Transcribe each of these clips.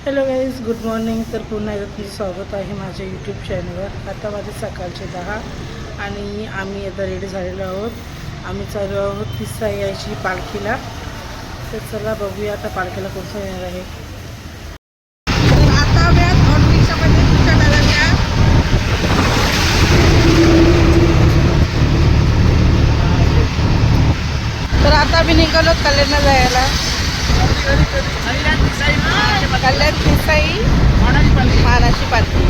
Hello guys, good morning. तर पुन्हा एकदा तुमचं स्वागत आहे माझ्या यूट्यूब चॅनलवर. आता माझे सकाळचे 10 आणि आम्ही आता रेडी झालेलो आहोत. आम्ही चालू आहोत तिसरा यायची पालखीला. तर चला बघूया आता पालखीला कोणतं येणार आहे. तर आता आम्ही निघालो कल्याणला जायला. कल्याण देसाई मानाची पालखी.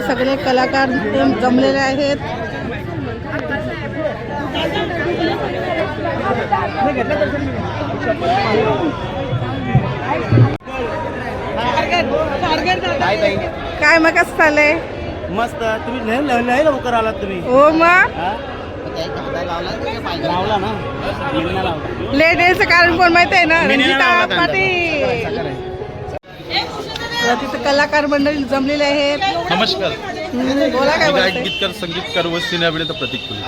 सगळे कलाकार जमलेले आहेत. काय मग कसं चाललंय? मस्त. तुम्ही लय लवकर आलात तुम्ही. हो मग लावला ना. लेट यायचं कारण कोण माहिती आहे ना? रंजिता पाटील. तिथे कलाकार मंडळी जमलेले आहेत. नमस्कार. बोला काय बोलताय? गीतकार संगीतकार व सिने अभिनेता प्रतीक फुले.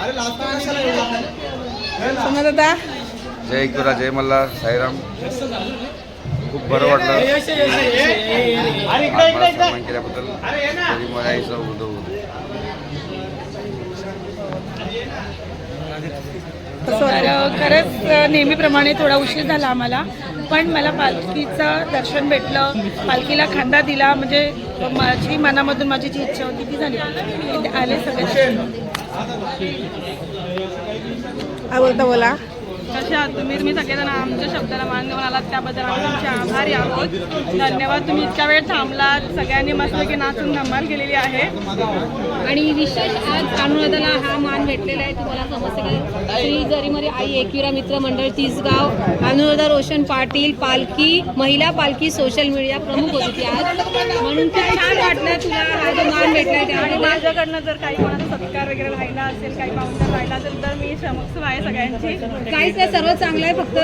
सोना दादा, जय एकविरा, जय मल्हार, साईराम. खूप बरं वाटलं सन्मान केल्याबद्दल. खरंच नेहमीप्रमाणे थोडा उशीर झाला आम्हाला, पण मला पालखीचं दर्शन भेटलं, पालखीला खांदा दिला. म्हणजे माझी मनामधून माझी जी इच्छा होती ती झाली. इथे आले सगळे. बोलता बोला. कसे आहात तुम्ही? मी सगळेजण आमच्या शब्दाला मान देऊन आलात त्याबद्दल आम्ही तुमचे आभारी आहोत. धन्यवाद. तुम्ही इतक्या वेळ थांबलात. सगळ्यांनी मस्त की नाचून धमाल केलेली आहे. आणि विशेष आज अनुराधाला हा मान भेटलेला आहे. तुम्हाला समजते का? श्री जरीमरी आई एकविरा मित्र मंडळ तिसगाव, अनुराधा रोशन पाटील पालखी, महिला पालखी सोशल मीडिया प्रमुख होती ती आज, म्हणून खूप छान वाटलं तुला हा जो मान भेटलाय. आणि माझ्याकडनं जर काही कोणाचा सत्कार वगैरे राहिला असेल, काही पाहुणचार राहिला असेल तर मी क्षमस्व आहे सगळ्यांची. काहीच नाही, सर्व चांगलं आहे. फक्त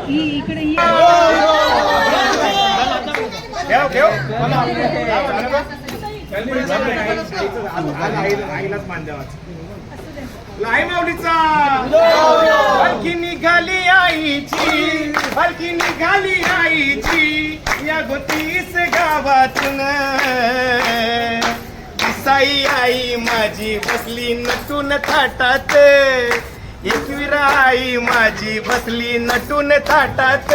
ही इकडे ही आईलाच मान द्यावा. लाई माऊलीचा पालखी निघाली आईची, पालखी निघाली आईची या गोतीस गावातून. साई आई माझी बसली नटून थाटात, एकविरा आई माझी बसली नटून थाटात.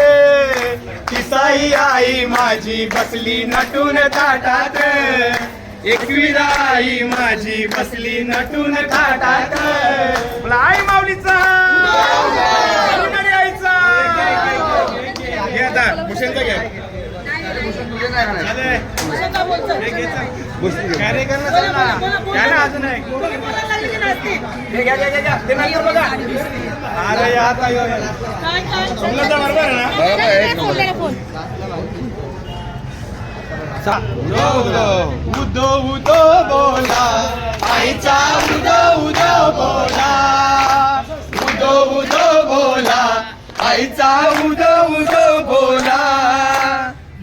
साई आई माझी बसली नटून थाटात, एकविरा आई माझी बसली नटून थाटात. आई माऊलीचा आईचा घे आता भूषणचा घ्या. काय करणार अजून आहे. अरे आता बरोबर आहे ना. उदो उदो बोला आईचा, उदो उदो बोला, उदो उदो बोला आईचा, उदो उदो बोला.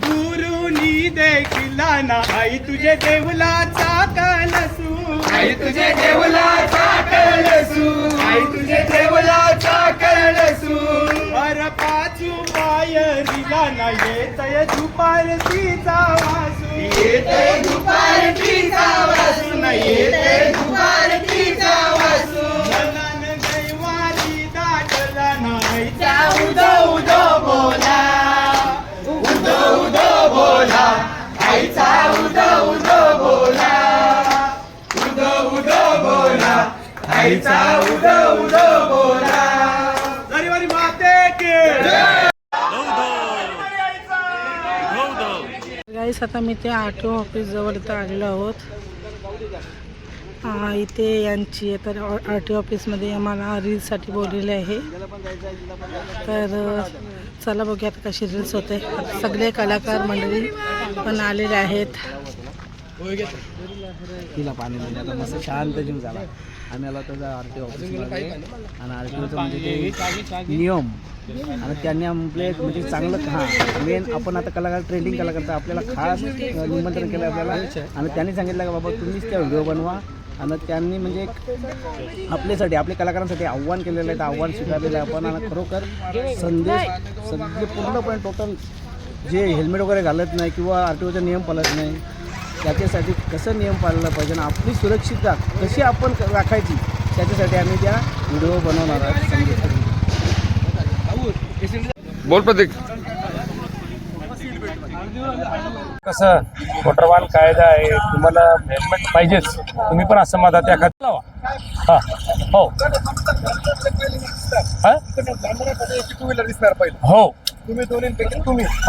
गुरुनी देखील ना आई तुझे देवलाचा कलसू, आई तुझे देवलाचा कलसू, आई तुझे देवलाचा कलसू. अर पाचू पायरीला ना येतय दुपारतीचा वासू, येतय दुपारतीचा वासू, न येतय दुपारतीचा वासू. मनान दैवारी दाटला नाहीचा, उदो उदो बोला, उदो उदो बोला आईचा, उदो उदो बोला, उदो उदो बोला आईचा, उदो उदो बोला. जरीवारी माते के गाईस, आता मी त्या आठव ऑफिस जवळ इथं आलेलो आहोत. इथे यांची तर आर टी ऑफिसमध्ये आम्हाला रील्ससाठी बोललेले आहे. तर चला बघूया आता कशी रील्स होते. आता सगळे कलाकार मंडळी पण आलेले आहेत. तिला पाणी म्हणजे आता मस्त शांत जीव झाला. आम्ही आलो तर आर टी ऑफिसमध्ये आणि आर टी ओचं म्हणजे ते नियम आणि त्यांनी आपले म्हणजे चांगलं हां मेन आपण आता कलाकार ट्रेंडिंग कलाकार तर आपल्याला खास निमंत्रण केलं आपल्याला आणि त्यांनी सांगितलं का बाबा तुम्हीच त्या व्हिडिओ बनवा आणि त्यांनी म्हणजे एक आपल्यासाठी आपल्या कलाकारांसाठी आव्हान केलेलं आहे. तर आव्हान स्वीकारलेलं आहे आपण आणि खरोखर संदेश सगळे पूर्णपणे टोटल जे हेल्मेट वगैरे घालत नाही किंवा आर टी ओचा नियम पाळत नाही त्याच्यासाठी कसं नियम पाळलं पाहिजे आणि आपली सुरक्षितता कशी आपण राखायची त्याच्यासाठी आम्ही त्या व्हिडिओ बनवणार आहोत. बोल प्रतीक. कसं मोटरवाहन कायदा आहे तुम्हाला हेल्मेट पाहिजेच. तुम्ही पण असं माझा त्या खात्यात लावा. हां हो टू व्हीलर दिसणार पहिले हो तुम्ही दोन्हीपैकी तुम्ही हा